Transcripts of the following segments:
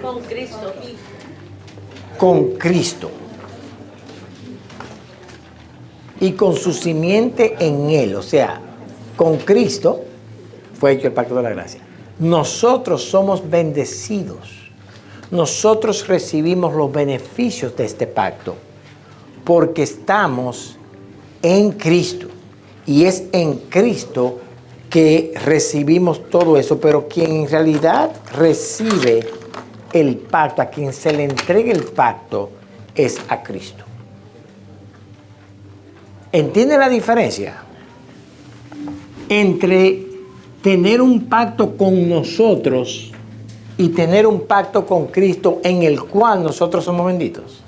Con Cristo. Con Cristo. Y con su simiente en Él. O sea, con Cristo fue hecho el pacto de la gracia. Nosotros somos bendecidos. Nosotros recibimos los beneficios de este pacto porque estamos en Cristo. Y es en Cristo que recibimos todo eso. Pero quien en realidad recibe el pacto, a quien se le entrega el pacto, es a Cristo. ¿Entiende la diferencia entre tener un pacto con nosotros y tener un pacto con Cristo en el cual nosotros somos benditos?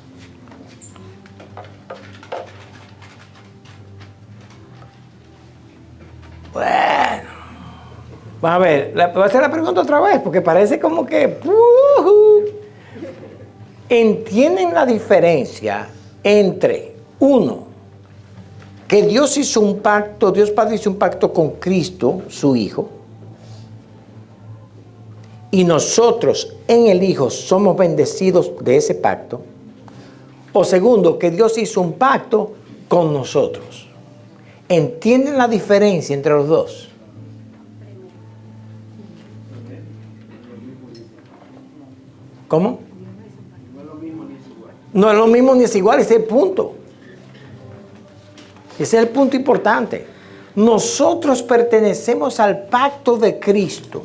Bueno, vamos a ver, voy a hacer la pregunta otra vez porque parece como que... ¿Entienden la diferencia entre, uno, que Dios hizo un pacto, Dios Padre hizo un pacto con Cristo, su Hijo, y nosotros en el Hijo somos bendecidos de ese pacto? O segundo, que Dios hizo un pacto con nosotros. ¿Entienden la diferencia entre los dos? ¿Cómo? No es lo mismo ni es igual, ese es el punto. Ese es el punto importante. Nosotros pertenecemos al pacto de Cristo,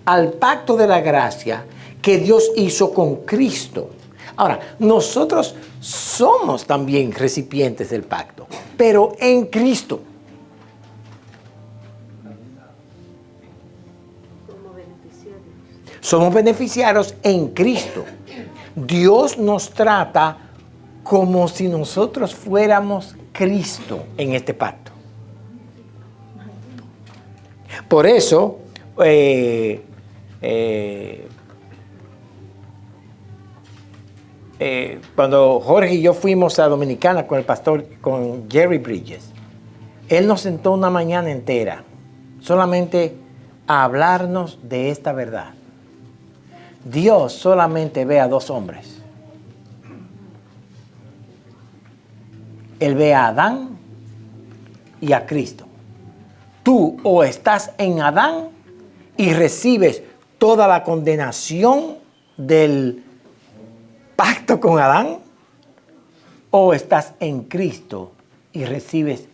al pacto de la gracia que Dios hizo con Cristo. Ahora, nosotros somos también recipientes del pacto, pero en Cristo. Somos beneficiarios en Cristo. Dios nos trata como si nosotros fuéramos Cristo en este pacto. Por eso, cuando Jorge y yo fuimos a Dominicana con el pastor, con Jerry Bridges, él nos sentó una mañana entera solamente a hablarnos de esta verdad. Dios solamente ve a dos hombres. Él ve a Adán y a Cristo. Tú o estás en Adán y recibes toda la condenación del pacto con Adán, o estás en Cristo y recibes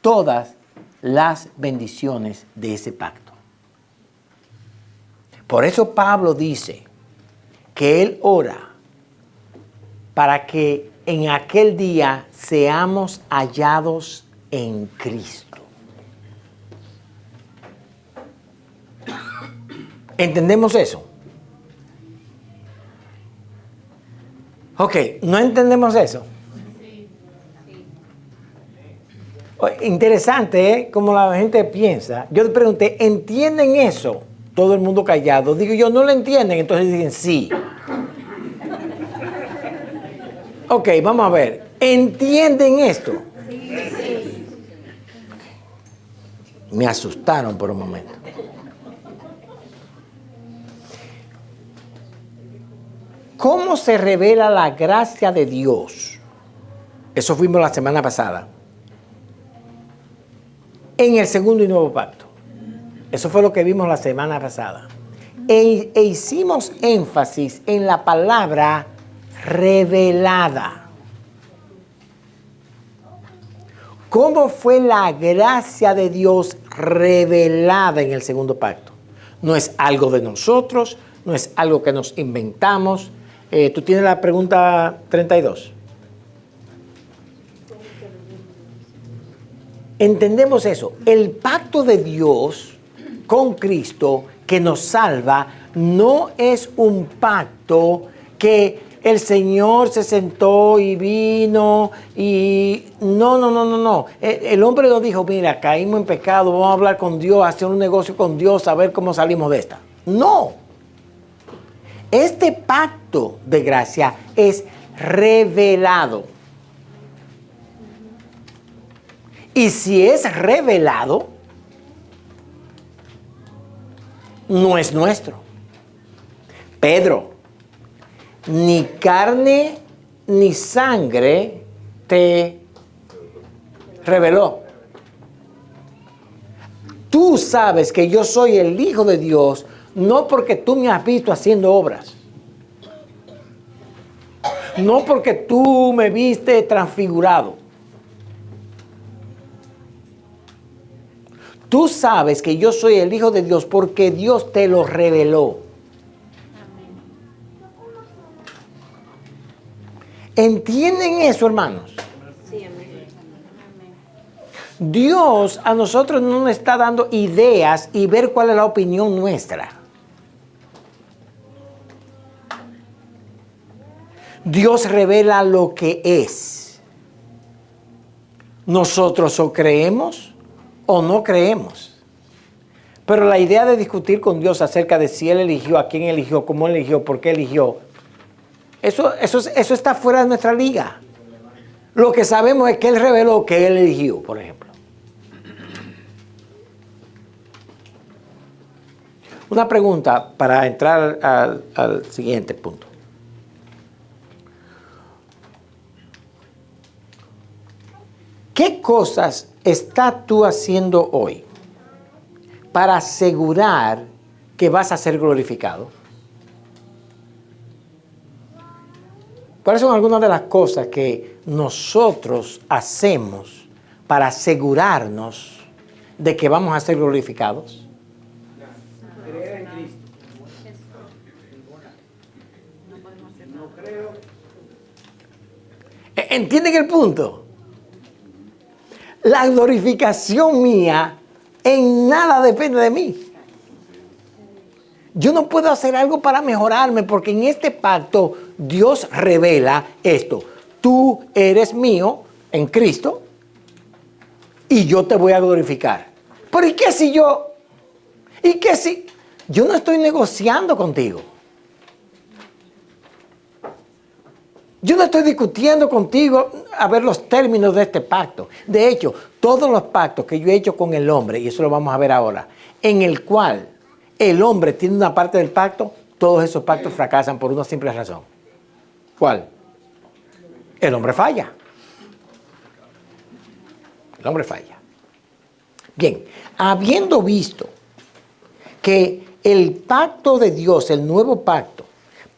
todas las bendiciones de ese pacto. Por eso Pablo dice que él ora para que en aquel día seamos hallados en Cristo. ¿Entendemos eso? Ok, ¿no entendemos eso? Interesante, ¿eh? Como la gente piensa. Yo le pregunté, ¿entienden eso? Todo el mundo callado. Digo yo, ¿no lo entienden? Entonces dicen, sí. Ok, vamos a ver. ¿Entienden esto? Sí. Me asustaron por un momento. ¿Cómo se revela la gracia de Dios? Eso fuimos la semana pasada. En el segundo y nuevo pacto. Eso fue lo que vimos la semana pasada. E hicimos énfasis en la palabra revelada. ¿Cómo fue la gracia de Dios revelada en el segundo pacto? No es algo de nosotros, no es algo que nos inventamos. Tú tienes la pregunta 32. Entendemos eso. El pacto de Dios con Cristo que nos salva no es un pacto que el Señor se sentó y vino y... No. El hombre no dijo, mira, caímos en pecado, vamos a hablar con Dios, hacer un negocio con Dios, a ver cómo salimos de esta. No. Este pacto de gracia es revelado. Y si es revelado, no es nuestro. Pedro, ni carne ni sangre te reveló. Tú sabes que yo soy el Hijo de Dios, no porque tú me has visto haciendo obras. No porque tú me viste transfigurado. Tú sabes que yo soy el Hijo de Dios porque Dios te lo reveló. ¿Entienden eso, hermanos? Sí, amén. Dios a nosotros no nos está dando ideas y ver cuál es la opinión nuestra. Dios revela lo que es. Nosotros o creemos o no creemos. Pero la idea de discutir con Dios acerca de si Él eligió, a quién eligió, cómo eligió, por qué eligió, eso está fuera de nuestra liga. Lo que sabemos es que Él reveló que Él eligió, por ejemplo. Una pregunta para entrar al siguiente punto. ¿Qué cosas estás tú haciendo hoy para asegurar que vas a ser glorificado? ¿Cuáles son algunas de las cosas que nosotros hacemos para asegurarnos de que vamos a ser glorificados? Creer en Cristo. No creo. ¿Entienden el punto? La glorificación mía en nada depende de mí. Yo no puedo hacer algo para mejorarme porque en este pacto Dios revela esto. Tú eres mío en Cristo y yo te voy a glorificar. Pero ¿y qué si yo? ¿Y qué si? Yo no estoy negociando contigo. Yo no estoy discutiendo contigo a ver los términos de este pacto. De hecho, todos los pactos que yo he hecho con el hombre, y eso lo vamos a ver ahora, en el cual el hombre tiene una parte del pacto, todos esos pactos fracasan por una simple razón. ¿Cuál? El hombre falla. El hombre falla. Bien, habiendo visto que el pacto de Dios, el nuevo pacto,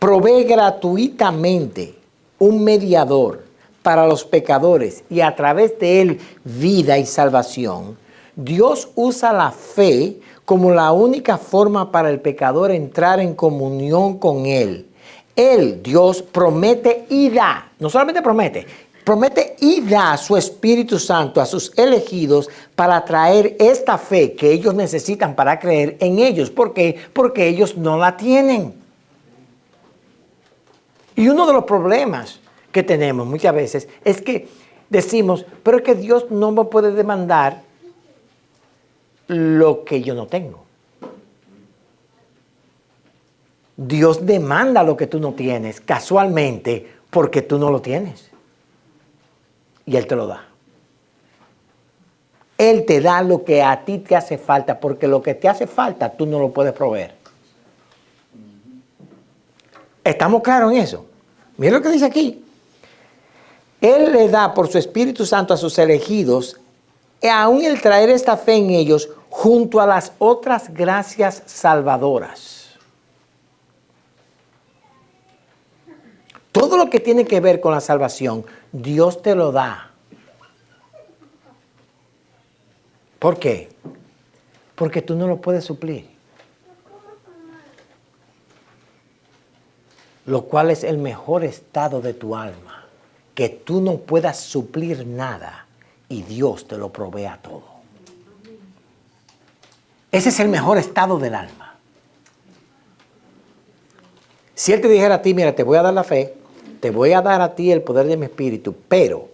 provee gratuitamente un mediador para los pecadores y a través de él vida y salvación, Dios usa la fe como la única forma para el pecador entrar en comunión con él. Él, Dios, promete y da, no solamente promete y da su Espíritu Santo a sus elegidos para traer esta fe que ellos necesitan para creer en ellos. ¿Por qué? Porque ellos no la tienen. Y uno de los problemas que tenemos muchas veces es que decimos, pero es que Dios no me puede demandar lo que yo no tengo. Dios demanda lo que tú no tienes casualmente porque tú no lo tienes. Y Él te lo da. Él te da lo que a ti te hace falta porque lo que te hace falta tú no lo puedes proveer. ¿Estamos claros en eso? Mira lo que dice aquí. Él le da por su Espíritu Santo a sus elegidos, y aún el traer esta fe en ellos, junto a las otras gracias salvadoras. Todo lo que tiene que ver con la salvación, Dios te lo da. ¿Por qué? Porque tú no lo puedes suplir. Lo cual es el mejor estado de tu alma, que tú no puedas suplir nada y Dios te lo provea todo. Ese es el mejor estado del alma. Si Él te dijera a ti, mira, te voy a dar la fe, te voy a dar a ti el poder de mi espíritu, pero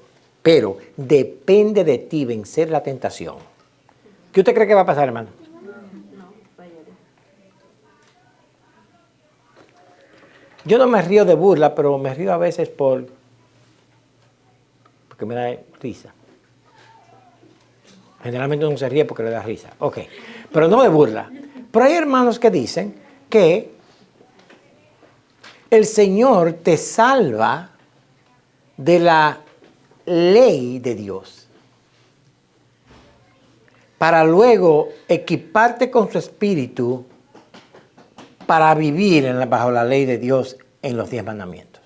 depende de ti vencer la tentación. ¿Qué usted cree que va a pasar, hermano? Yo no me río de burla, pero me río a veces porque me da risa. Generalmente uno se ríe porque le da risa. Ok, pero no de burla. Pero hay hermanos que dicen que el Señor te salva de la ley de Dios para luego equiparte con su espíritu para vivir bajo la ley de Dios en los 10 mandamientos.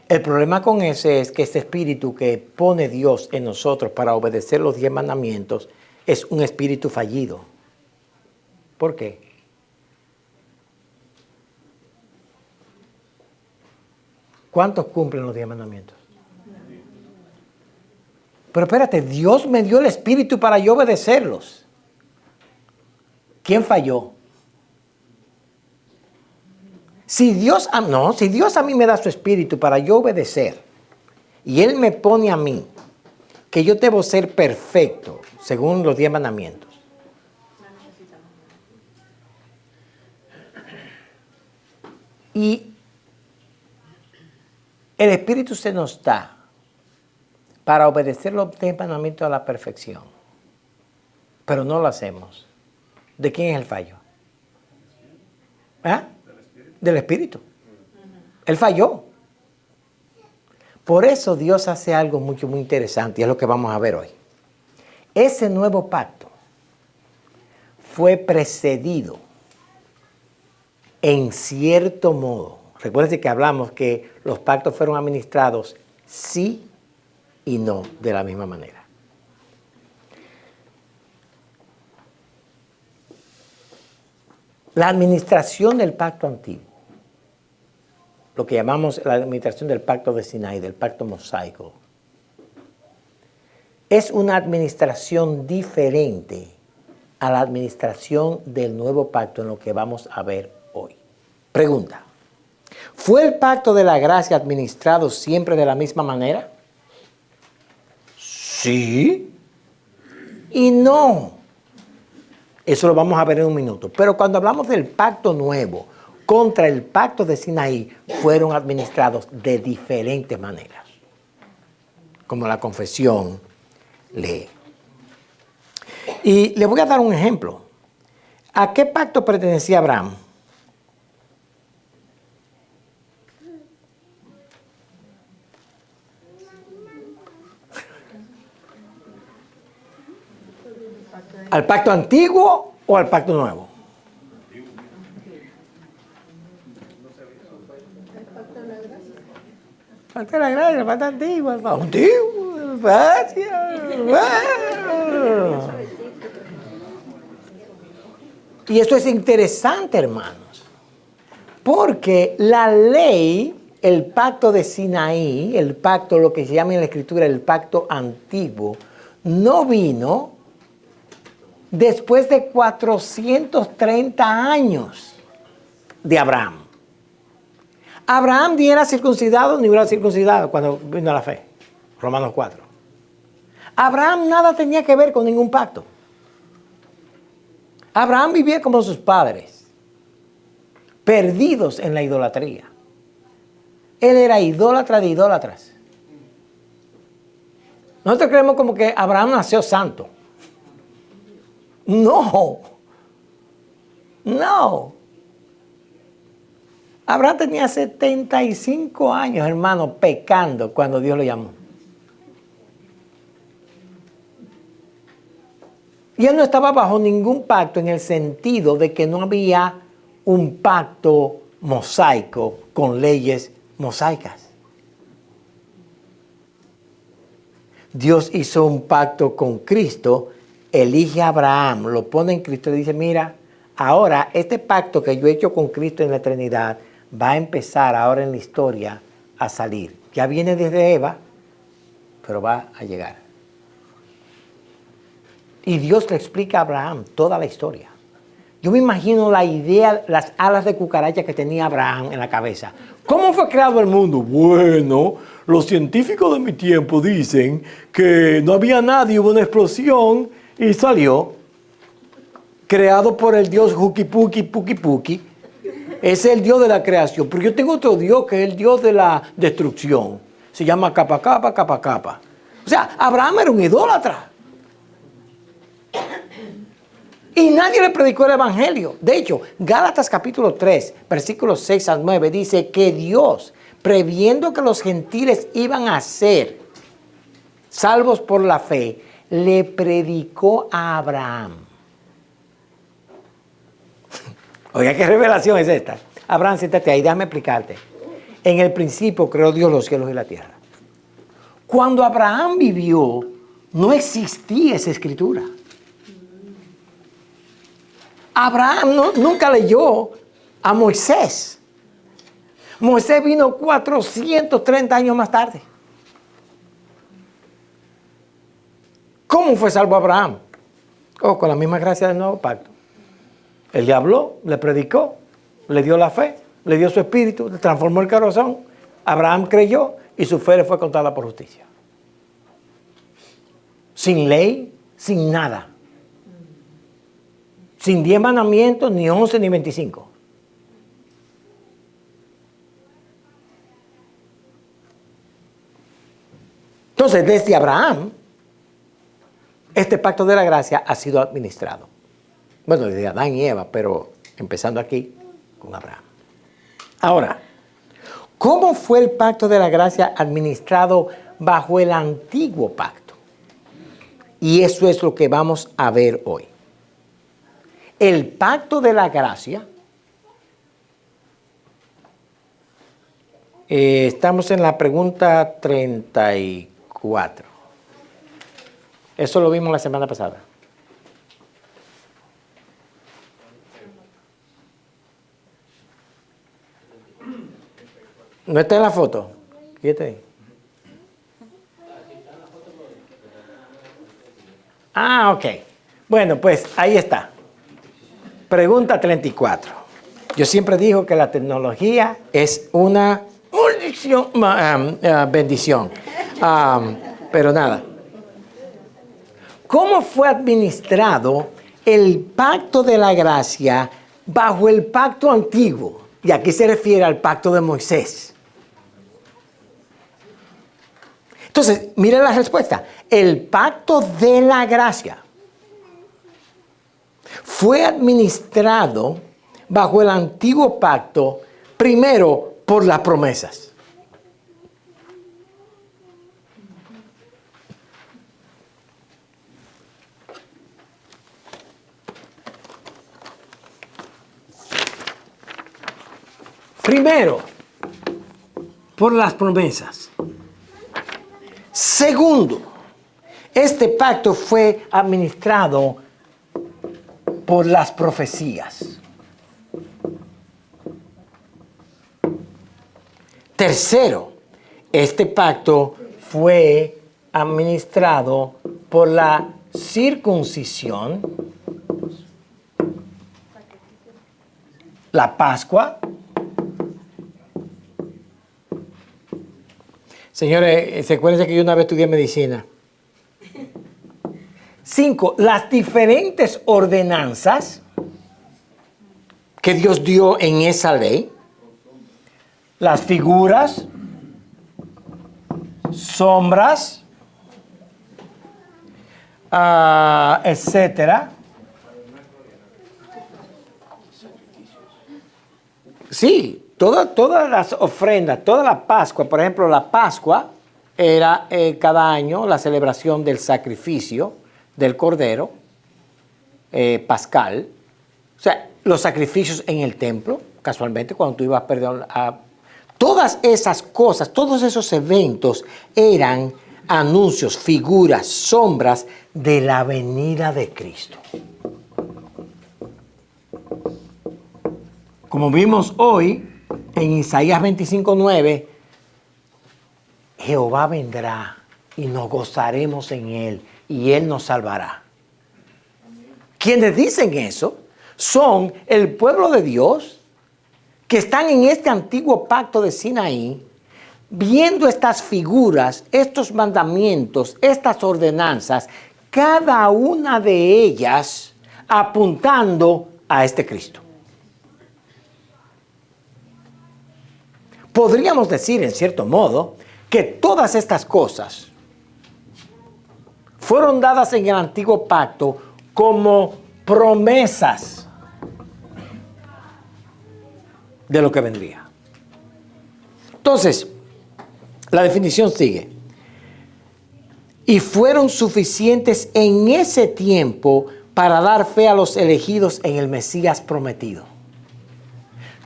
El problema con ese es que este espíritu que pone Dios en nosotros para obedecer los 10 mandamientos es un espíritu fallido. ¿Por qué? ¿Cuántos cumplen los 10 mandamientos? Pero espérate, Dios me dio el espíritu para yo obedecerlos. ¿Quién falló? Si Dios a mí me da su espíritu para yo obedecer y Él me pone a mí que yo debo ser perfecto según los 10 mandamientos. Y el espíritu se nos da para obedecer los 10 mandamientos a la perfección. Pero no lo hacemos. ¿De quién es el fallo? ¿Ah? Del espíritu. Él falló. Por eso Dios hace algo muy interesante y es lo que vamos a ver hoy. Ese nuevo pacto fue precedido en cierto modo. Recuerden que hablamos que los pactos fueron administrados sí y no de la misma manera. La administración del pacto antiguo, lo que llamamos la administración del pacto de Sinaí, del pacto mosaico, es una administración diferente a la administración del nuevo pacto en lo que vamos a ver hoy. Pregunta: ¿fue el pacto de la gracia administrado siempre de la misma manera? Sí y no. Eso lo vamos a ver en un minuto. Pero cuando hablamos del pacto nuevo contra el pacto de Sinaí, fueron administrados de diferentes maneras. Como la confesión lee. Y le voy a dar un ejemplo. ¿A qué pacto pertenecía Abraham? ¿Al pacto antiguo o al pacto nuevo? El pacto de la gracia, el pacto antiguo, el pacto antiguo, el pacto. Y esto es interesante, hermanos, porque la ley, el pacto de Sinaí, el pacto, lo que se llama en la Escritura el pacto antiguo, no vino después de 430 años de Abraham. Abraham ni era circuncidado ni era circuncidado cuando vino a la fe. Romanos 4. Abraham nada tenía que ver con ningún pacto. Abraham vivía como sus padres, perdidos en la idolatría. Él era idólatra de idólatras. Nosotros creemos como que Abraham nació santo. No. Abraham tenía 75 años, hermano, pecando cuando Dios lo llamó. Y él no estaba bajo ningún pacto en el sentido de que no había un pacto mosaico con leyes mosaicas. Dios hizo un pacto con Cristo, elige a Abraham, lo pone en Cristo y dice: mira, ahora este pacto que yo he hecho con Cristo en la eternidad va a empezar ahora en la historia a salir. Ya viene desde Eva, pero va a llegar. Y Dios le explica a Abraham toda la historia. Yo me imagino la idea, las alas de cucaracha que tenía Abraham en la cabeza. ¿Cómo fue creado el mundo? Bueno, los científicos de mi tiempo dicen que no había nadie, hubo una explosión y salió. Creado por el Dios Huki Puki Puki Puki. Es el Dios de la creación. Pero yo tengo otro Dios que es el Dios de la destrucción. Se llama Capa Capa Capa Capa. O sea, Abraham era un idólatra. Y nadie le predicó el evangelio. De hecho, Gálatas capítulo 3, versículos 6 al 9, dice que Dios, previendo que los gentiles iban a ser salvos por la fe, le predicó a Abraham. Oiga, ¿qué revelación es esta? Abraham, siéntate ahí, déjame explicarte. En el principio creó Dios los cielos y la tierra. Cuando Abraham vivió, no existía esa escritura. Abraham nunca leyó a Moisés. Moisés vino 430 años más tarde. ¿Cómo fue salvo Abraham? Con la misma gracia del nuevo pacto. Él le habló, le predicó, le dio la fe, le dio su espíritu, le transformó el corazón. Abraham creyó y su fe le fue contada por justicia. Sin ley, sin nada. Sin 10 mandamientos, ni 11, ni 25. Entonces, desde Abraham, este pacto de la gracia ha sido administrado. Bueno, desde Adán y Eva, pero empezando aquí con Abraham. Ahora, ¿cómo fue el pacto de la gracia administrado bajo el antiguo pacto? Y eso es lo que vamos a ver hoy. El pacto de la gracia, estamos en la pregunta 34. Eso lo vimos la semana pasada. ¿No está en la foto? Quédate ahí. Ah, ok. Bueno, pues ahí está. Pregunta 34. Yo siempre digo que la tecnología es una bendición. Pero nada. ¿Cómo fue administrado el pacto de la gracia bajo el pacto antiguo? Y aquí se refiere al pacto de Moisés. Entonces, mire la respuesta. El pacto de la gracia fue administrado bajo el antiguo pacto, primero por las promesas. Primero, por las promesas. Segundo, este pacto fue administrado por las profecías. Tercero, este pacto fue administrado por la circuncisión, la Pascua. Señores, ¿se acuerdan que yo una vez estudié medicina? 5, las diferentes ordenanzas que Dios dio en esa ley, las figuras, sombras, etcétera. Sí, todas las ofrendas, toda la Pascua, por ejemplo, la Pascua era cada año la celebración del sacrificio del Cordero Pascal. O sea, los sacrificios en el templo, casualmente, cuando tú ibas a todas esas cosas, todos esos eventos eran anuncios, figuras, sombras de la venida de Cristo. Como vimos hoy en Isaías 25:9, Jehová vendrá y nos gozaremos en Él y Él nos salvará. Quienes dicen eso son el pueblo de Dios que están en este antiguo pacto de Sinaí, viendo estas figuras, estos mandamientos, estas ordenanzas, cada una de ellas apuntando a este Cristo. Podríamos decir, en cierto modo, que todas estas cosas fueron dadas en el antiguo pacto como promesas de lo que vendría. Entonces, la definición sigue. Y fueron suficientes en ese tiempo para dar fe a los elegidos en el Mesías prometido.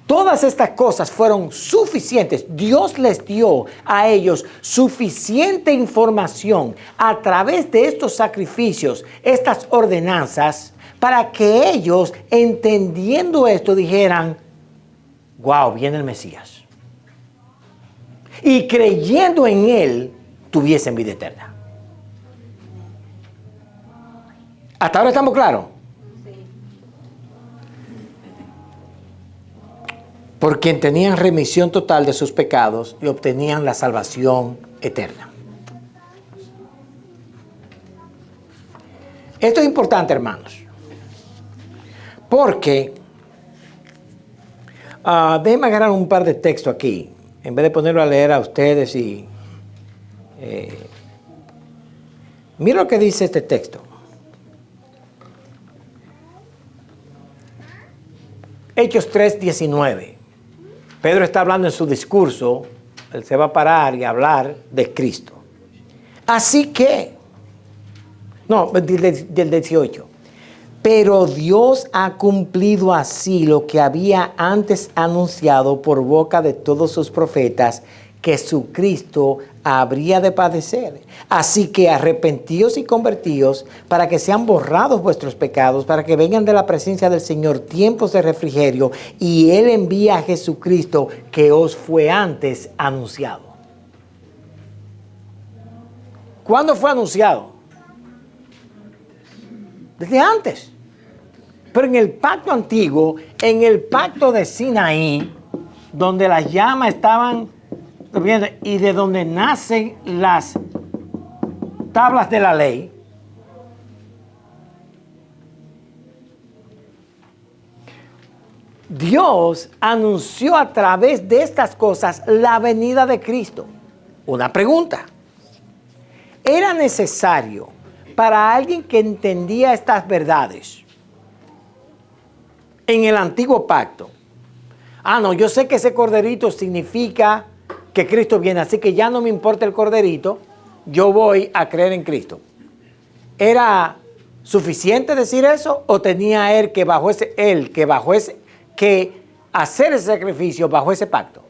Todas estas cosas fueron suficientes. Dios les dio a ellos suficiente información a través de estos sacrificios, estas ordenanzas, para que ellos, entendiendo esto, dijeran, wow, viene el Mesías. Y creyendo en Él, tuviesen vida eterna. ¿Hasta ahora estamos claros? Por quien tenían remisión total de sus pecados y obtenían la salvación eterna. Esto es importante, hermanos, porque déjenme agarrar un par de textos aquí, en vez de ponerlo a leer a ustedes y mira lo que dice este texto. Hechos 3:19. Pedro está hablando en su discurso, él se va a parar y hablar de Cristo. Así que, no, del 18. Pero Dios ha cumplido así lo que había antes anunciado por boca de todos sus profetas, que su Cristo habría de padecer. Así que arrepentíos y convertíos para que sean borrados vuestros pecados, para que vengan de la presencia del Señor tiempos de refrigerio, y Él envía a Jesucristo que os fue antes anunciado. ¿Cuándo fue anunciado? Desde antes. Pero en el pacto antiguo, en el pacto de Sinaí, donde las llamas estaban y de donde nacen las tablas de la ley, Dios anunció a través de estas cosas la venida de Cristo. Una pregunta. ¿Era necesario para alguien que entendía estas verdades en el antiguo pacto? No, yo sé que ese corderito significa que Cristo viene, así que ya no me importa el corderito, yo voy a creer en Cristo. ¿Era suficiente decir eso o tenía él que hacer ese sacrificio bajo ese pacto?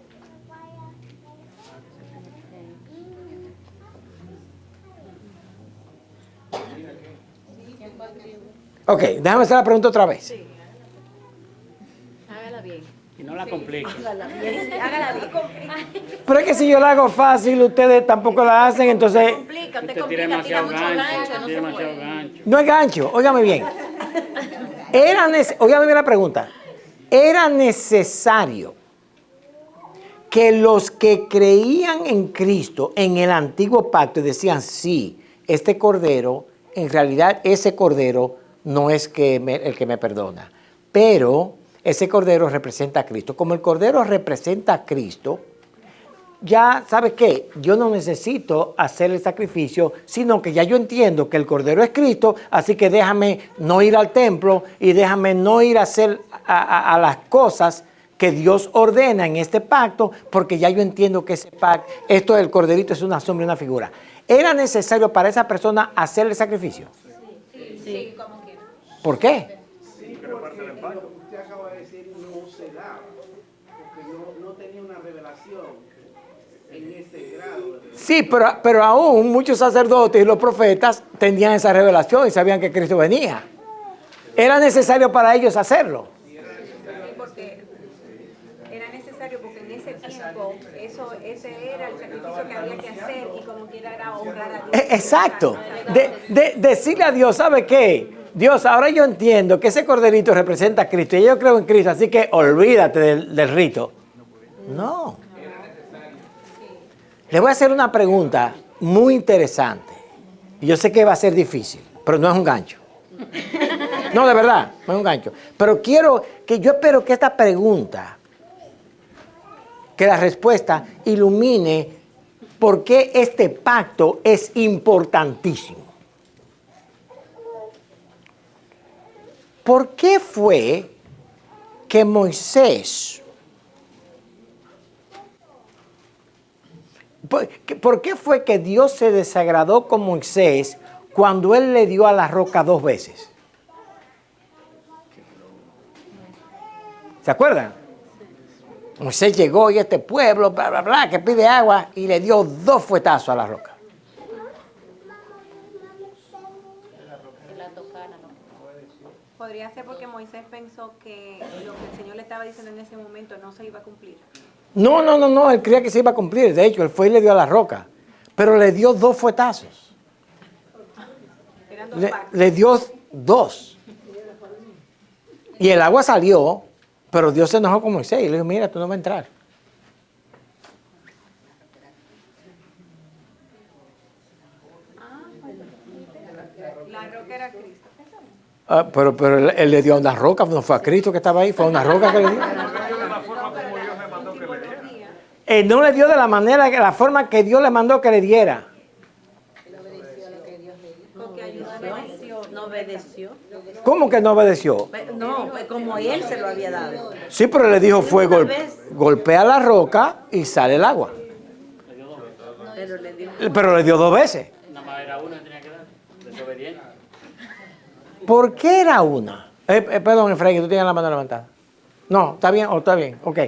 Ok, déjame hacer la pregunta otra vez. Sí. Hágala bien. Y no la complique. Hágala bien. Hágala bien. Pero es que si yo la hago fácil, ustedes tampoco la hacen, entonces... Complica, Usted te tira complica, tira demasiado mucho gancho, gancho, no tira se demasiado puede. gancho. No es gancho, óigame bien. Óigame bien la pregunta. Era necesario que los que creían en Cristo en el antiguo pacto decían, sí, este cordero, en realidad ese cordero no es el que me perdona, pero ese cordero representa a Cristo. Como el cordero representa a Cristo, ya, ¿sabe qué? Yo no necesito hacer el sacrificio, sino que ya yo entiendo que el cordero es Cristo, así que déjame no ir al templo y déjame no ir a hacer a las cosas que Dios ordena en este pacto, porque ya yo entiendo que ese pacto, esto del corderito es una sombra y una figura. ¿Era necesario para esa persona hacer el sacrificio? Sí, como quiera. ¿Por qué? Sí, porque lo que usted acaba de decir no se daba, porque no tenía una revelación en ese grado. Sí, pero aún muchos sacerdotes y los profetas tenían esa revelación y sabían que Cristo venía. ¿Era necesario para ellos hacerlo? Porque era necesario porque en ese tiempo ese era el sacrificio que había que hacer y como quiera era honrar a Dios. Exacto. Decirle a Dios, ¿sabe qué? Dios, ahora yo entiendo que ese corderito representa a Cristo y yo creo en Cristo, así que olvídate del rito. No. Le voy a hacer una pregunta muy interesante. Y yo sé que va a ser difícil, pero no es un gancho. No, de verdad, no es un gancho. Pero yo espero que esta pregunta, que la respuesta ilumine por qué este pacto es importantísimo. ¿por qué fue que Moisés, por qué fue que Dios se desagradó con Moisés cuando él le dio a la roca 2 veces? ¿Se acuerdan? Moisés llegó y este pueblo, bla, bla, bla, que pide agua y le dio 2 fuetazos a la roca. Podría ser porque Moisés pensó que lo que el Señor le estaba diciendo en ese momento no se iba a cumplir. No, él creía que se iba a cumplir. De hecho, él fue y le dio a la roca. Pero le dio 2 fuetazos. Eran 2 partes. Le dio 2. Y el agua salió, pero Dios se enojó con Moisés y le dijo, mira, tú no vas a entrar. La roca era Cristo. Pero él le dio a una roca, no fue a Cristo que estaba ahí, fue a una roca que le dio. Él no le dio de la manera, la forma que Dios le mandó que le diera. No obedeció. ¿Cómo que no obedeció? No, como él se lo había dado. Sí, pero le dijo fue Una vez. golpea la roca y sale el agua. Pero le dijo. Pero le dio 2 veces. Nada más era una que tenía que dar, desobediente. ¿Por qué era una? Perdón, Efraín, tú tienes la mano levantada. No, está bien, está bien, ok.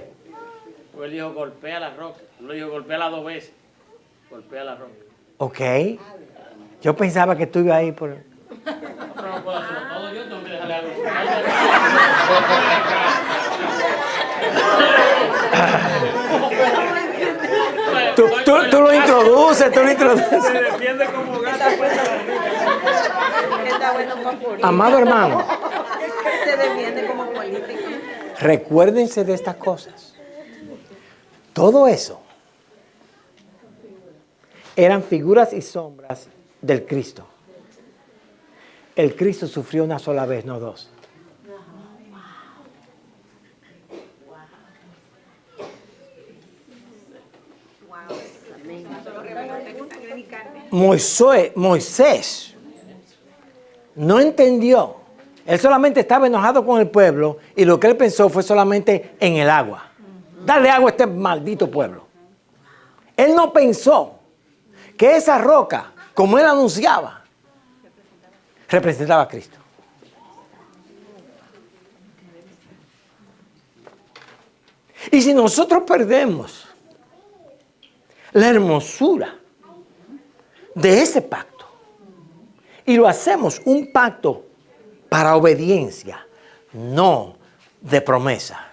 Pues él dijo, golpea la roca. Él dijo, golpea 2 veces. Golpea la roca. Ok. Yo pensaba que tú ibas ahí por... Pero no puedo hacerlo todo, yo tengo que dejarle algo. Tú lo introduces, tú lo introduces. Se defiende como gato. Está bueno para político. Amado hermano, Se defiende como político. recuérdense de estas cosas. Todo eso eran figuras y sombras del Cristo. El Cristo sufrió una sola vez, no 2. Moisés no entendió. Él solamente estaba enojado con el pueblo y lo que él pensó fue solamente en el agua. Darle agua a este maldito pueblo. Él no pensó que esa roca, como él anunciaba, representaba a Cristo. Y si nosotros perdemos la hermosura de ese pacto y lo hacemos un pacto para obediencia, no de promesa,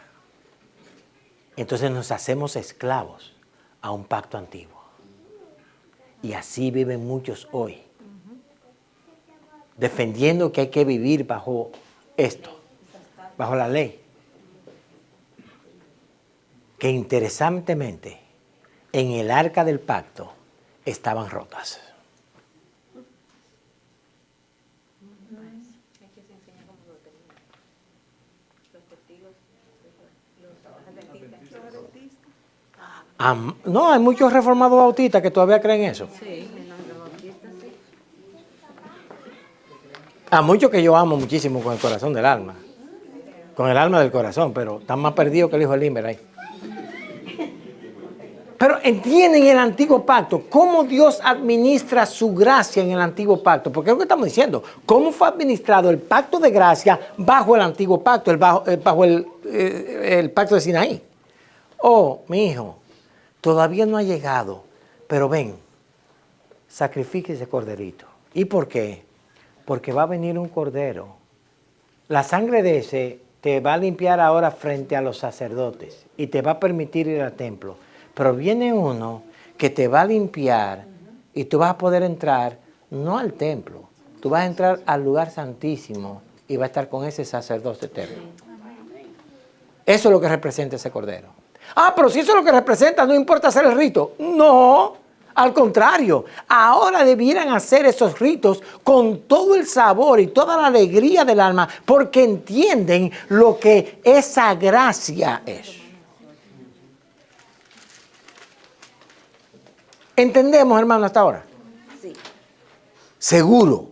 entonces nos hacemos esclavos a un pacto antiguo. Y así viven muchos hoy, defendiendo que hay que vivir bajo esto, bajo la ley. Que interesantemente, en el arca del pacto estaban rotas. No, hay muchos reformados bautistas que todavía creen eso. Sí, en los bautistas sí. A muchos que yo amo muchísimo con el corazón del alma. Con el alma del corazón, pero están más perdidos que el hijo de Limber ahí. Pero entienden el antiguo pacto, cómo Dios administra su gracia en el antiguo pacto. Porque es lo que estamos diciendo. ¿Cómo fue administrado el pacto de gracia bajo el antiguo pacto, bajo el pacto de Sinaí? Oh, mi hijo, todavía no ha llegado, pero ven, sacrifique ese corderito. ¿Y por qué? Porque va a venir un cordero. La sangre de ese te va a limpiar ahora frente a los sacerdotes y te va a permitir ir al templo. Pero viene uno que te va a limpiar y tú vas a poder entrar no al templo, tú vas a entrar al lugar santísimo y va a estar con ese sacerdote eterno. Eso es lo que representa ese cordero. Ah, pero si eso es lo que representa, no importa hacer el rito. No, al contrario, ahora debieran hacer esos ritos con todo el sabor y toda la alegría del alma porque entienden lo que esa gracia es. ¿Entendemos, hermano, hasta ahora? Sí. Seguro.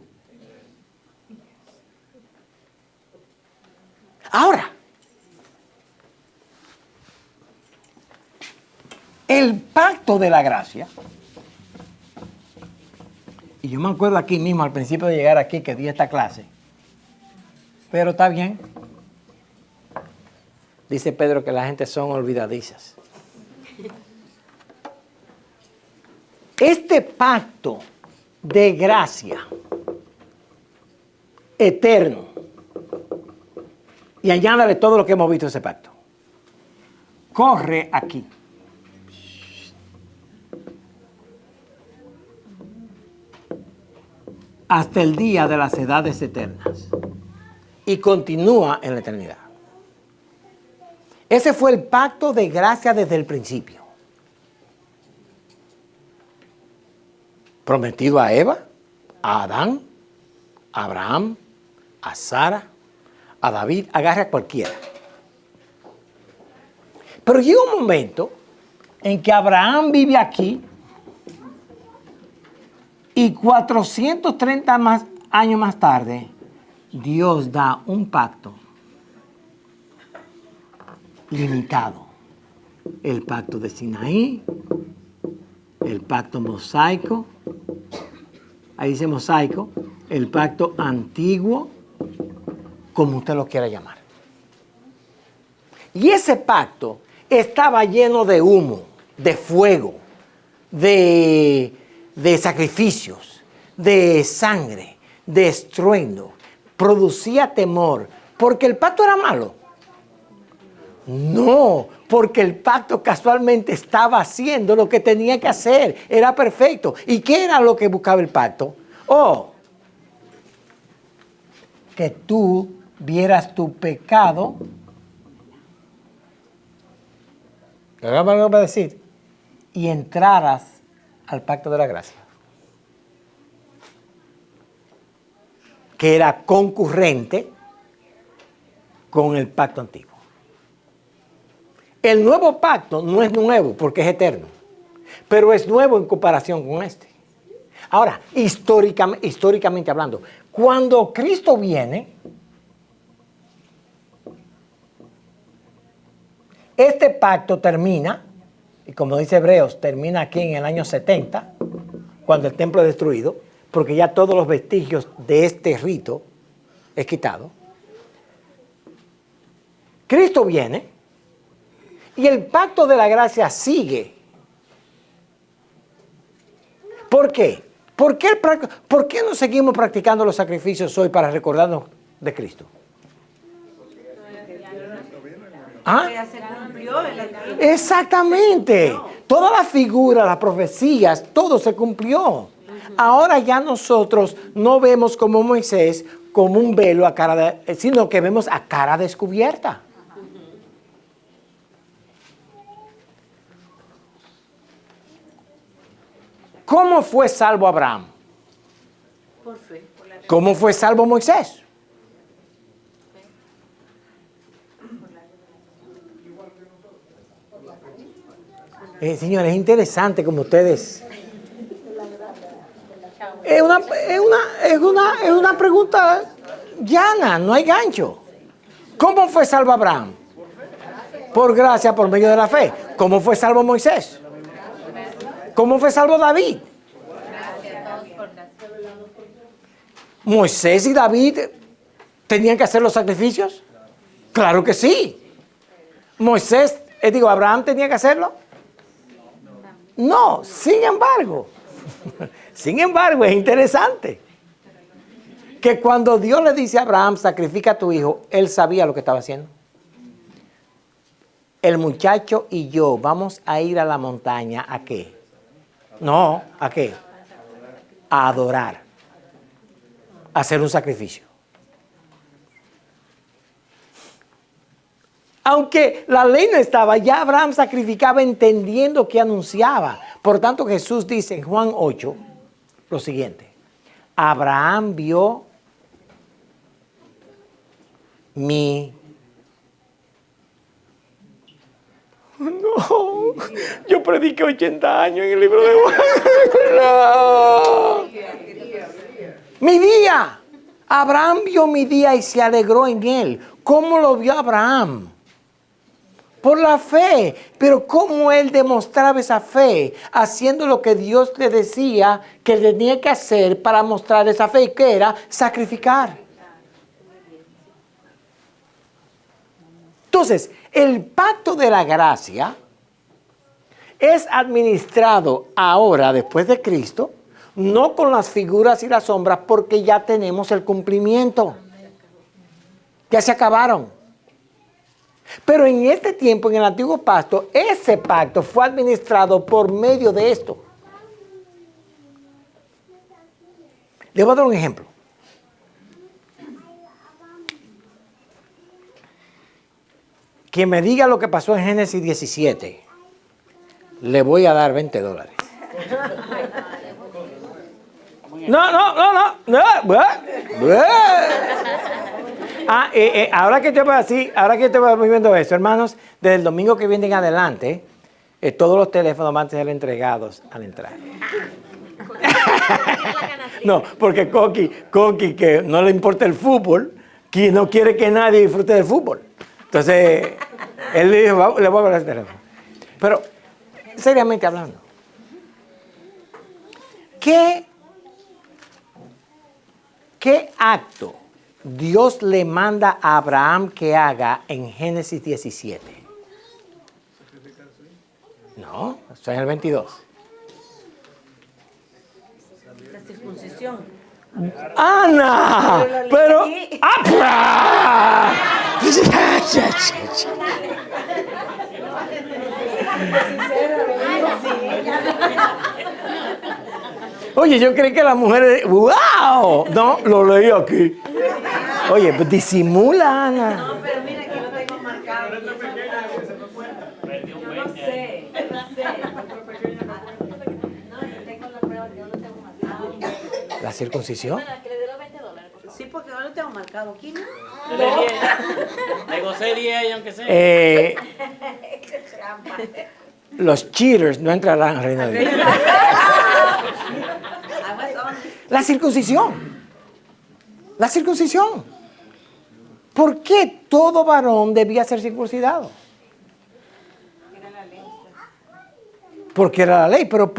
el pacto de la gracia. Y yo me acuerdo aquí mismo, al principio de llegar aquí, que di esta clase. Pero está bien. Dice Pedro que la gente son olvidadizas. Este pacto de gracia eterno, y añádale todo lo que hemos visto de ese pacto, corre aquí. Hasta el día de las edades eternas. Y continúa en la eternidad. Ese fue el pacto de gracia desde el principio. Prometido a Eva, a Adán, a Abraham, a Sara, a David, agarre a cualquiera. Pero llega un momento en que Abraham vive aquí y 430 años más tarde, Dios da un pacto limitado. El pacto de Sinaí, el pacto mosaico, ahí dice mosaico, el pacto antiguo, como usted lo quiera llamar. Y ese pacto estaba lleno de humo, de fuego, de sacrificios, de sangre, de estruendo. Producía temor, porque el pacto era malo. No, porque el pacto casualmente estaba haciendo lo que tenía que hacer. Era perfecto. ¿Y qué era lo que buscaba el pacto? Que tú vieras tu pecado. ¿Qué va a decir? Y entraras al pacto de la gracia. Que era concurrente con el pacto antiguo. El nuevo pacto no es nuevo porque es eterno, pero es nuevo en comparación con este. Ahora, históricamente hablando, cuando Cristo viene, este pacto termina, y como dice Hebreos, termina aquí en el año 70, cuando el templo es destruido, porque ya todos los vestigios de este rito es quitado. Cristo viene y el pacto de la gracia sigue. ¿Por qué? ¿Por qué no seguimos practicando los sacrificios hoy para recordarnos de Cristo? ¿Ah? Ya se cumplió el antiguo. Exactamente. Todas las figuras, las profecías, todo se cumplió. Ahora ya nosotros no vemos como Moisés como un velo a cara sino que vemos a cara descubierta. ¿Cómo fue salvo Abraham? Por fe. ¿Cómo fue salvo Moisés? Señores, es interesante como ustedes. Es una pregunta llana, no hay gancho. ¿Cómo fue salvo Abraham? Por gracia, por medio de la fe. ¿Cómo fue salvo Moisés? ¿Cómo fue salvo David? ¿Moisés y David tenían que hacer los sacrificios? Claro que sí. ¿Abraham tenía que hacerlo? No, sin embargo, es interesante que cuando Dios le dice a Abraham, sacrifica a tu hijo, él sabía lo que estaba haciendo. El muchacho y yo vamos a ir a la montaña, ¿a qué? No, ¿a qué? A adorar, a hacer un sacrificio. Aunque la ley no estaba, ya Abraham sacrificaba entendiendo que anunciaba. Por tanto, Jesús dice en Juan 8 lo siguiente. Abraham vio mi... No, yo prediqué 80 años en el libro de Juan. No. Mi día. Abraham vio mi día y se alegró en él. ¿Cómo lo vio Abraham? Por la fe. Pero ¿cómo él demostraba esa fe? Haciendo lo que Dios le decía que tenía que hacer para mostrar esa fe, que era sacrificar. Entonces, el pacto de la gracia es administrado ahora, después de Cristo, no con las figuras y las sombras, porque ya tenemos el cumplimiento. Ya se acabaron. Pero en este tiempo, en el antiguo pacto, ese pacto fue administrado por medio de esto. Les voy a dar un ejemplo. Quien me diga lo que pasó en Génesis 17, le voy a dar $20. No. Ahora que estoy viendo eso, hermanos, desde el domingo que viene en adelante, todos los teléfonos van a ser entregados al entrar. No, porque Coqui, que no le importa el fútbol, que no quiere que nadie disfrute del fútbol. Entonces, él le dijo, le voy a hablar el teléfono. Pero, seriamente hablando, ¿qué acto Dios le manda a Abraham que haga en Génesis 17? No, eso es el 22. La circuncisión. ¡Ana! Pero... ¡Apra! Oye, yo creí que las mujeres... ¡Wow! No, lo leí aquí. Oye, pues disimula, Ana. No, pero mira que lo tengo marcado. Yo no sé. No, yo tengo la prueba, yo lo tengo marcado. ¿La circuncisión? Sí, porque yo lo tengo marcado aquí, ¿no? Le gocé 10, aunque sea. Los cheaters no entrarán al reino de Dios. La circuncisión. La circuncisión. ¿Por qué todo varón debía ser circuncidado? Porque era la ley, pero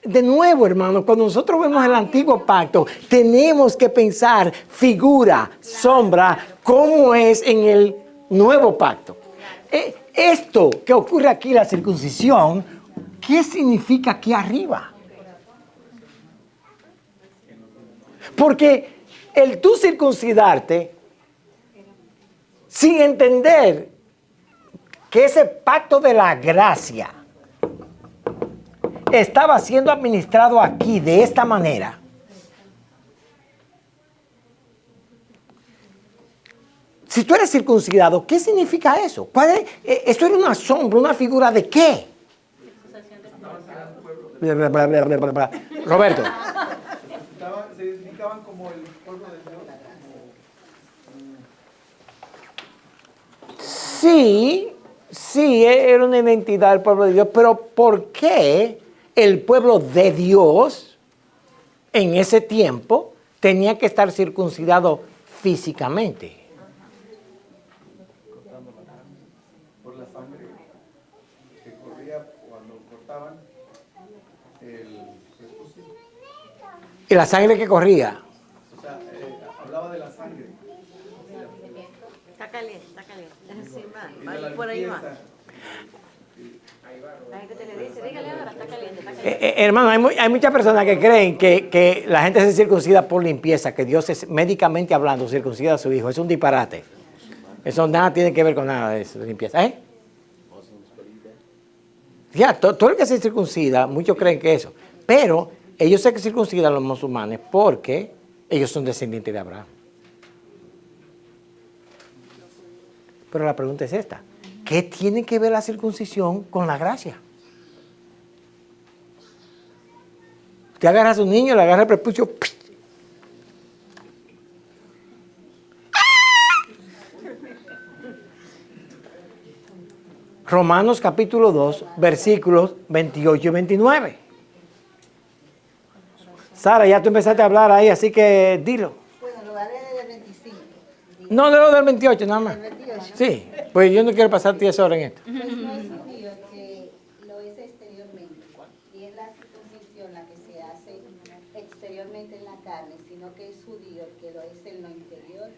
de nuevo, hermano, cuando nosotros vemos el antiguo pacto, tenemos que pensar figura, sombra, cómo es en el nuevo pacto. Esto que ocurre aquí, la circuncisión, ¿qué significa aquí arriba? Porque el tú circuncidarte, sin entender que ese pacto de la gracia estaba siendo administrado aquí de esta manera, si tú eres circuncidado, ¿qué significa eso? ¿Esto era una sombra, una figura de qué? Roberto. Se identificaban como el pueblo de Dios. Sí, era una identidad del pueblo de Dios, pero ¿por qué el pueblo de Dios en ese tiempo tenía que estar circuncidado físicamente? Por la sangre que corría cuando cortaban el prepucio. ¿Y la sangre que corría? O sea, hablaba de la sangre. Está caliente. Sí, Y de la por ahí va. limpieza. La gente le dice, dígale ahora, está caliente. Hermano, hay muchas personas que creen que la gente se circuncida por limpieza, que Dios es médicamente hablando circuncida a su hijo. Es un disparate. Eso nada tiene que ver con nada de eso, de limpieza. Ya, todo el que se circuncida, muchos creen que eso. Pero ellos se circuncidan los musulmanes porque ellos son descendientes de Abraham. Pero la pregunta es esta. ¿Qué tiene que ver la circuncisión con la gracia? Usted agarra a su niño, le agarra el prepucio. Romanos capítulo 2, versículos 28 y 29. Sara, ya tú empezaste a hablar ahí, así que dilo. Bueno, lo daré desde 25. No, de lo del 28, nada más. Sí, pues yo no quiero pasar 10 horas en esto. Pues no es judío el que lo es exteriormente, y es la circuncisión la que se hace exteriormente en la carne, sino que es judío el que lo es en lo interior,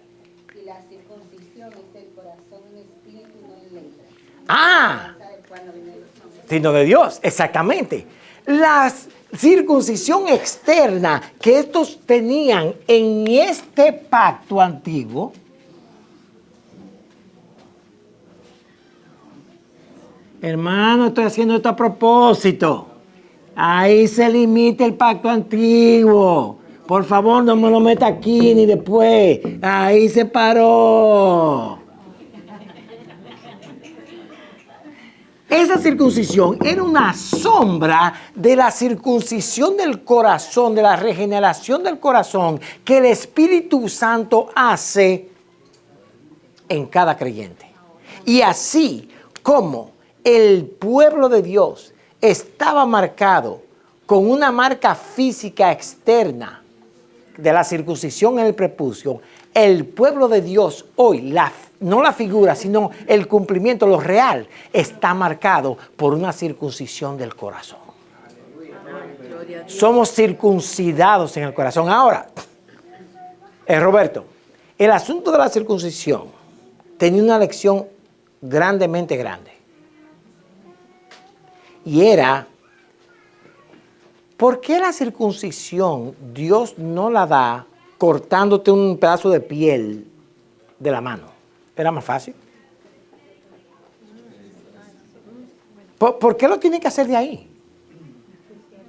y la circuncisión es el corazón en espíritu, no en letra. Ah, ¿Sabe cuándo viene el nombre? sino de Dios, exactamente. La circuncisión externa que estos tenían en este pacto antiguo, hermano, estoy haciendo esto a propósito. Ahí se limita el pacto antiguo. Por favor, no me lo meta aquí ni después. Ahí se paró. Esa circuncisión era una sombra de la circuncisión del corazón, de la regeneración del corazón que el Espíritu Santo hace en cada creyente. Y así como el pueblo de Dios estaba marcado con una marca física externa de la circuncisión en el prepucio, el pueblo de Dios hoy, no la figura, sino el cumplimiento, lo real, está marcado por una circuncisión del corazón. Somos circuncidados en el corazón. Ahora, Roberto, el asunto de la circuncisión tenía una lección grandemente grande. Y era, ¿por qué la circuncisión Dios no la da cortándote un pedazo de piel de la mano? Era más fácil. ¿Por qué lo tiene que hacer de ahí?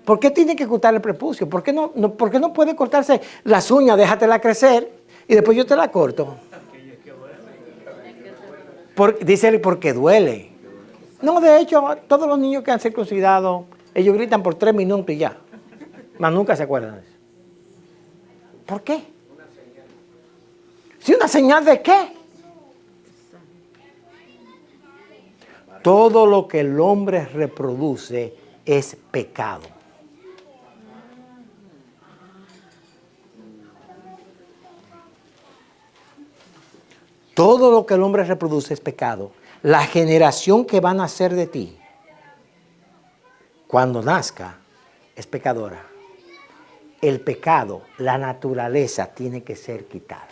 ¿Por qué tiene que cortar el prepucio? ¿Por qué no puede cortarse las uñas? Déjatela crecer y después yo te la corto. Dice él, porque duele. No, de hecho, todos los niños que han circuncidado, ellos gritan por 3 minutos y ya. Mas nunca se acuerdan de eso. ¿Por qué? ¿Sí, una señal de qué? Todo lo que el hombre reproduce es pecado. Todo lo que el hombre reproduce es pecado. La generación que va a nacer de ti, cuando nazca, es pecadora. El pecado, la naturaleza, tiene que ser quitada.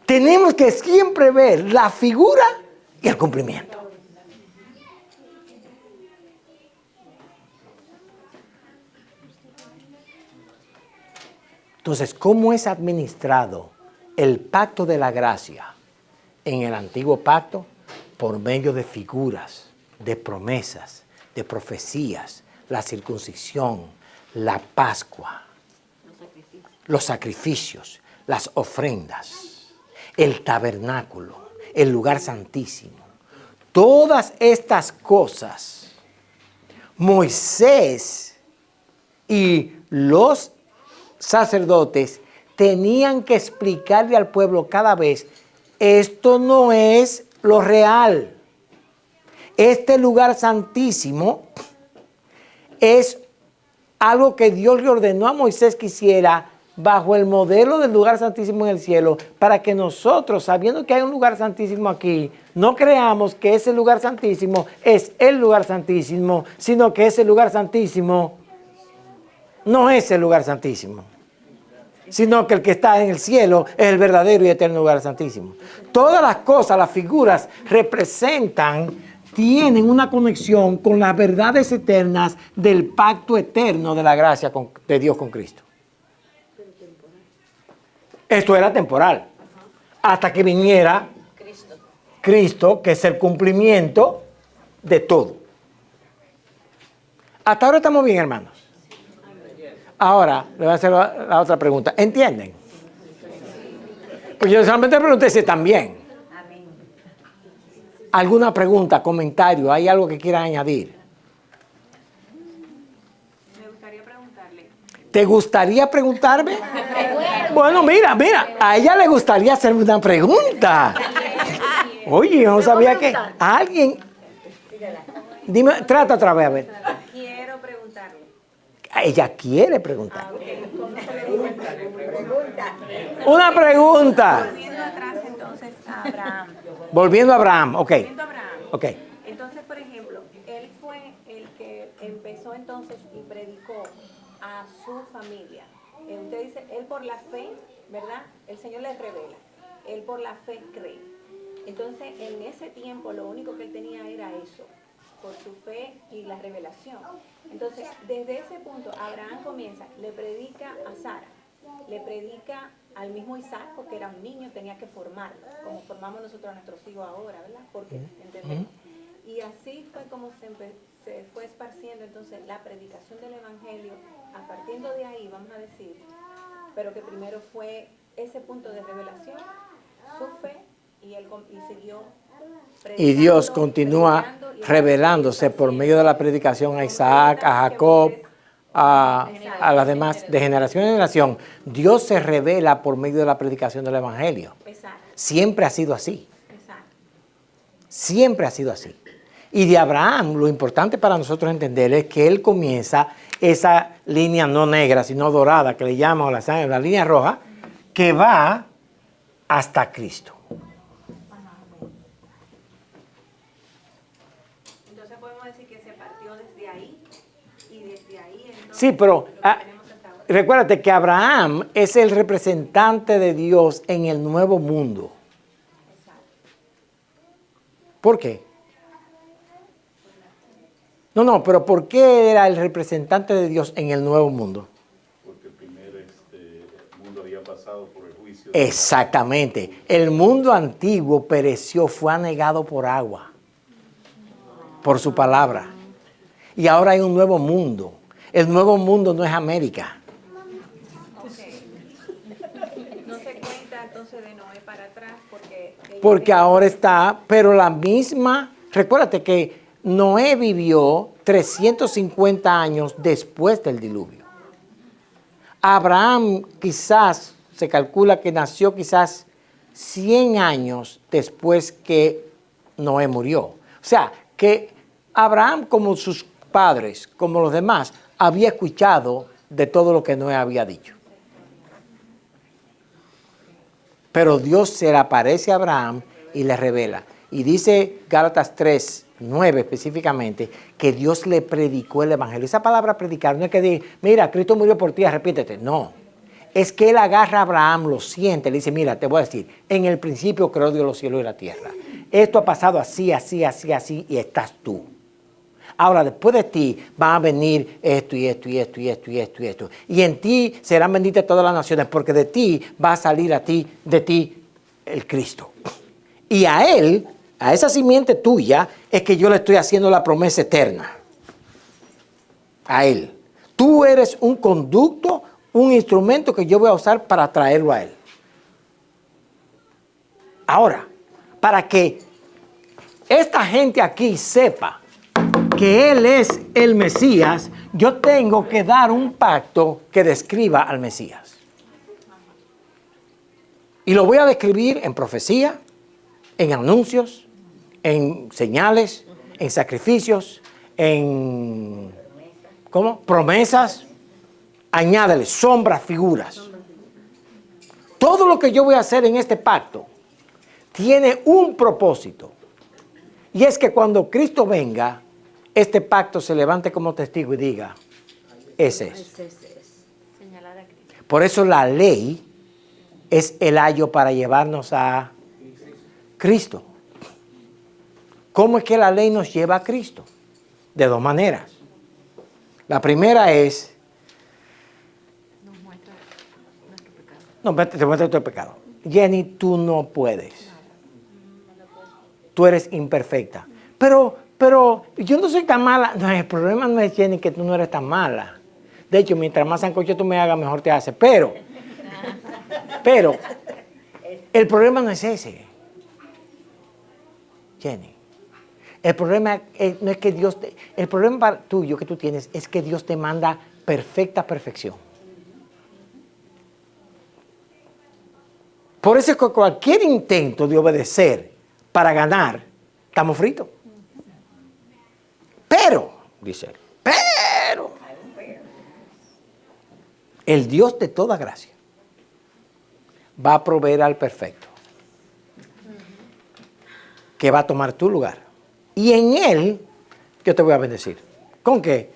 Tenemos que siempre ver la figura y el cumplimiento. Entonces, ¿cómo es administrado el pacto de la gracia en el antiguo pacto? Por medio de figuras, de promesas, de profecías, la circuncisión, la Pascua, los sacrificios, las ofrendas, el tabernáculo, el lugar santísimo. Todas estas cosas, Moisés y los sacerdotes tenían que explicarle al pueblo cada vez, esto no es lo real. Este lugar santísimo es algo que Dios le ordenó a Moisés que hiciera bajo el modelo del lugar santísimo en el cielo, para que nosotros, sabiendo que hay un lugar santísimo aquí, no creamos que ese lugar santísimo es el lugar santísimo, sino que ese lugar santísimo no es el lugar santísimo, sino que el que está en el cielo es el verdadero y eterno lugar santísimo. Todas las cosas, las figuras tienen una conexión con las verdades eternas del pacto eterno de la gracia de Dios con Cristo. Esto era temporal, hasta que viniera Cristo, que es el cumplimiento de todo. Hasta ahora estamos bien, hermanos. Ahora, le voy a hacer la otra pregunta. ¿Entienden? Pues yo solamente pregunté si están bien. ¿Alguna pregunta, comentario? ¿Hay algo que quieran añadir? Me gustaría preguntarle. ¿Te gustaría preguntarme? Bueno, mira, a ella le gustaría hacerme una pregunta. Oye, yo no sabía que alguien... Dime, trata otra vez, a ver. Quiero preguntarle. Ella quiere preguntar. Ah, ok. ¿Cómo se le dice? Pregunta. Una pregunta. Volviendo atrás entonces a Abraham. Volviendo a Abraham, ok. Volviendo a Abraham. Ok. Entonces, por ejemplo, él fue el que empezó entonces y predicó a su familia. Usted dice, él por la fe, ¿verdad? El Señor les revela. Él por la fe cree. Entonces, en ese tiempo lo único que él tenía era eso, por su fe y la revelación. Entonces, desde ese punto, Abraham comienza, le predica a Sara, le predica al mismo Isaac, porque era un niño, tenía que formarlo, como formamos nosotros a nuestros hijos ahora, ¿verdad? Porque entendemos. Y así fue como se fue esparciendo entonces la predicación del Evangelio, a partir de ahí, vamos a decir, pero que primero fue ese punto de revelación, su fe, y él siguió Y Dios continúa revelándose por medio de la predicación a Isaac, a Jacob, a las demás, de generación en generación. Dios se revela por medio de la predicación del Evangelio. Exacto. Siempre ha sido así. Exacto. Siempre ha sido así. Y de Abraham, lo importante para nosotros entender es que él comienza esa línea no negra, sino dorada, que le llaman la línea roja, que va hasta Cristo. Entonces podemos decir que se partió desde ahí y desde ahí entonces Sí, pero lo que tenemos hasta ahora. recuérdate que Abraham es el representante de Dios en el nuevo mundo. Exacto. ¿Por qué? No, pero ¿por qué era el representante de Dios en el nuevo mundo? Porque el primer mundo había pasado por el juicio. Exactamente. El mundo antiguo pereció, fue anegado por agua, por su palabra. Y ahora hay un nuevo mundo. El nuevo mundo no es América. No se cuenta entonces de Noé para atrás Porque ahora está, pero la misma, recuérdate que Noé vivió 350 años después del diluvio. Abraham quizás, se calcula que nació quizás 100 años después que Noé murió. O sea, que Abraham, como sus padres, como los demás, había escuchado de todo lo que Noé había dicho. Pero Dios se le aparece a Abraham y le revela. Y dice Gálatas 3:9 específicamente, que Dios le predicó el Evangelio. Esa palabra predicar no es que diga, mira, Cristo murió por ti, arrepiéntete. No. Es que él agarra a Abraham, lo siente, le dice, mira, te voy a decir, en el principio creó Dios los cielos y la tierra. Esto ha pasado así, así, así, así, y estás tú. Ahora, después de ti van a venir esto y esto y esto y esto y esto y esto. Y en ti serán benditas todas las naciones, porque de ti va a salir de ti el Cristo. Y a él, a esa simiente tuya, es que yo le estoy haciendo la promesa eterna. A él. Tú eres un conducto, un instrumento que yo voy a usar para traerlo a él. Ahora, para que esta gente aquí sepa que él es el Mesías, yo tengo que dar un pacto que describa al Mesías. Y lo voy a describir en profecía, en anuncios, en señales, en sacrificios, en promesas. Añádele sombras, figuras. Todo lo que yo voy a hacer en este pacto tiene un propósito. Y es que cuando Cristo venga, este pacto se levante como testigo y diga, ese es. Señalar a Cristo. Por eso la ley es el ayo para llevarnos a Cristo. ¿Cómo es que la ley nos lleva a Cristo? De dos maneras. La primera es, Nos muestra nuestro pecado. no, te muestra tu pecado. Jenny, tú no puedes. Tú eres imperfecta. Pero yo no soy tan mala. No, el problema no es, Jenny, que tú no eres tan mala. De hecho, mientras más sancocho tú me hagas, mejor te hace. Pero, el problema no es ese. Jenny. El problema no es que Dios el problema tuyo que tú tienes es que Dios te manda perfecta perfección. Por eso es que cualquier intento de obedecer para ganar, estamos fritos. Pero, dice él, pero, el Dios de toda gracia va a proveer al perfecto, que va a tomar tu lugar. Y en él, yo te voy a bendecir. ¿Con qué?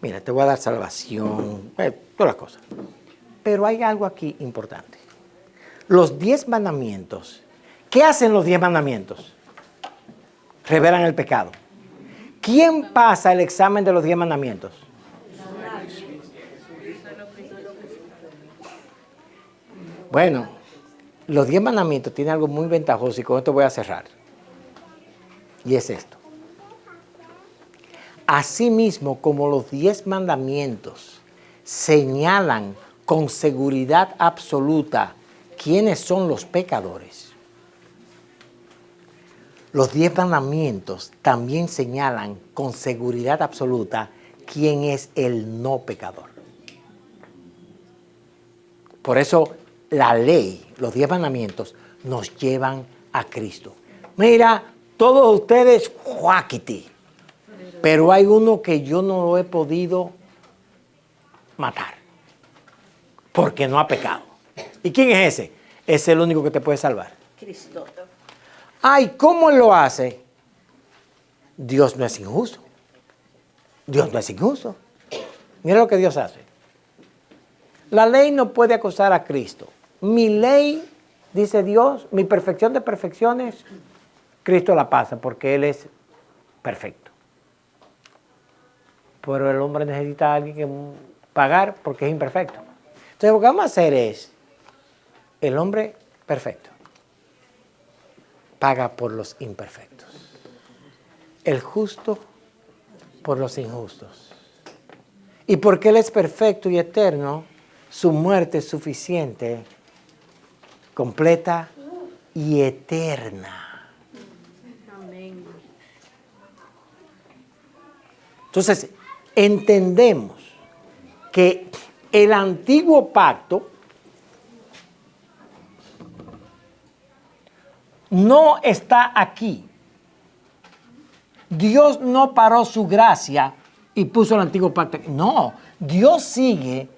Mira, te voy a dar salvación, todas las cosas. Pero hay algo aquí importante. Los 10 mandamientos. ¿Qué hacen los 10 mandamientos? Revelan el pecado. ¿Quién pasa el examen de los 10 mandamientos? Bueno, los 10 mandamientos tienen algo muy ventajoso y con esto voy a cerrar. Y es esto. Asimismo, como los 10 mandamientos señalan con seguridad absoluta quiénes son los pecadores, los 10 mandamientos también señalan con seguridad absoluta quién es el no pecador. Por eso la ley, los 10 mandamientos, nos llevan a Cristo. Mira, todos ustedes, juáquiti, pero hay uno que yo no lo he podido matar, porque no ha pecado. ¿Y quién es ese? Es el único que te puede salvar. Cristo. Ay, ¿cómo él lo hace? Dios no es injusto. Dios no es injusto. Mira lo que Dios hace. La ley no puede acusar a Cristo. Mi ley, dice Dios, mi perfección de perfecciones, Cristo la pasa porque Él es perfecto. Pero el hombre necesita a alguien que pagar porque es imperfecto. Entonces lo que vamos a hacer es, el hombre perfecto paga por los imperfectos. El justo por los injustos. Y porque Él es perfecto y eterno, su muerte es suficiente, completa y eterna. Amén. Entonces, entendemos que el antiguo pacto no está aquí. Dios no paró su gracia y puso el antiguo pacto aquí. No, Dios sigue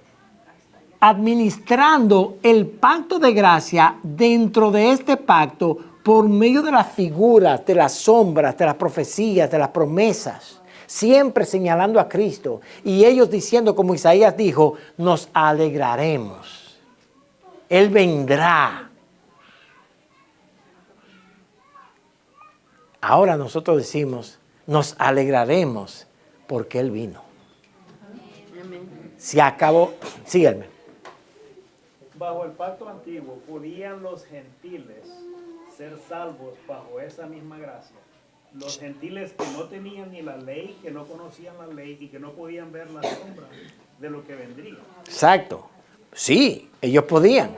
administrando el pacto de gracia dentro de este pacto por medio de las figuras, de las sombras, de las profecías, de las promesas, siempre señalando a Cristo. Y ellos diciendo, como Isaías dijo, nos alegraremos. Él vendrá. Ahora nosotros decimos, nos alegraremos porque Él vino. Se acabó. Sígueme. Bajo el pacto antiguo, ¿podían los gentiles ser salvos bajo esa misma gracia? Los gentiles que no tenían ni la ley, que no conocían la ley y que no podían ver la sombra de lo que vendría. Exacto. Sí, ellos podían.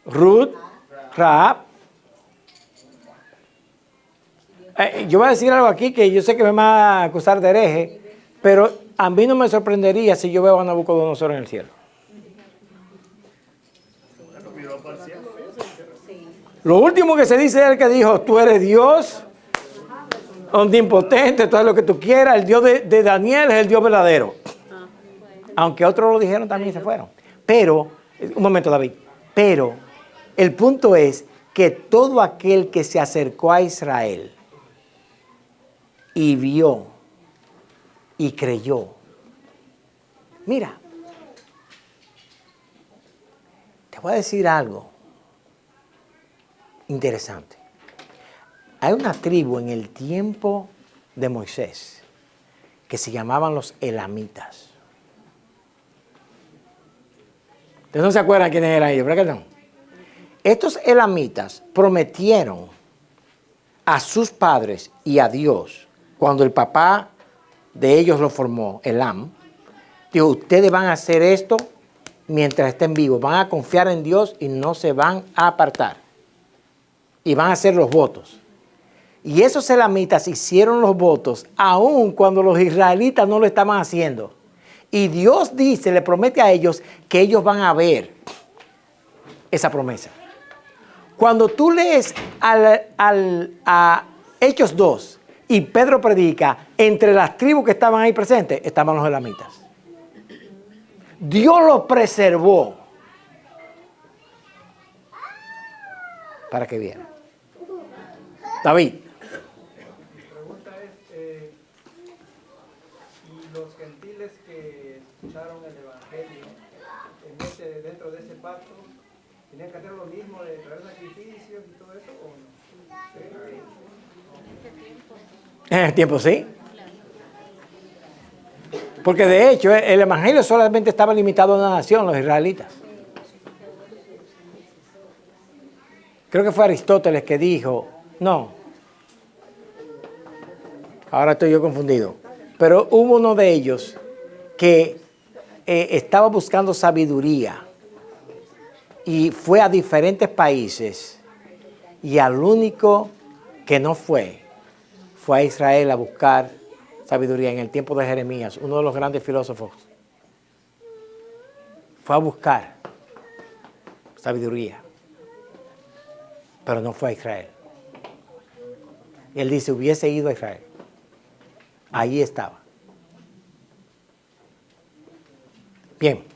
Ruth, Rahab. Yo voy a decir algo aquí que yo sé que me van a acusar de hereje, pero a mí no me sorprendería si yo veo a Nabucodonosor en el cielo. Lo último que se dice es el que dijo, tú eres Dios, omnipotente, todo lo que tú quieras, el Dios de Daniel es el Dios verdadero. Aunque otros lo dijeron también y se fueron. Pero, un momento David, pero el punto es que todo aquel que se acercó a Israel y vio y creyó, mira, te voy a decir algo interesante. Hay una tribu en el tiempo de Moisés que se llamaban los elamitas. Ustedes no se acuerdan quiénes eran ellos, ¿verdad que no? Estos elamitas prometieron a sus padres y a Dios, cuando el papá de ellos lo formó, Elam, dijo, ustedes van a hacer esto mientras estén vivos, van a confiar en Dios y no se van a apartar. Y van a hacer los votos. Y esos elamitas hicieron los votos aun cuando los israelitas no lo estaban haciendo. Y Dios dice, le promete a ellos que ellos van a ver esa promesa. Cuando tú lees a Hechos 2, y Pedro predica, entre las tribus que estaban ahí presentes estaban los elamitas. Dios los preservó para que vieran. David. Mi pregunta es, ¿y los gentiles que escucharon el Evangelio dentro de ese pacto, tenían que hacer lo mismo de traer sacrificios y todo eso o no? En el tiempo sí. Porque de hecho el Evangelio solamente estaba limitado a una nación, los israelitas. Creo que fue Aristóteles que dijo, no, ahora estoy yo confundido, pero hubo uno de ellos que estaba buscando sabiduría y fue a diferentes países y al único que no fue a Israel a buscar sabiduría en el tiempo de Jeremías, uno de los grandes filósofos. Fue a buscar sabiduría, pero no fue a Israel. Y él dice, hubiese ido a Israel. Allí estaba. Bien.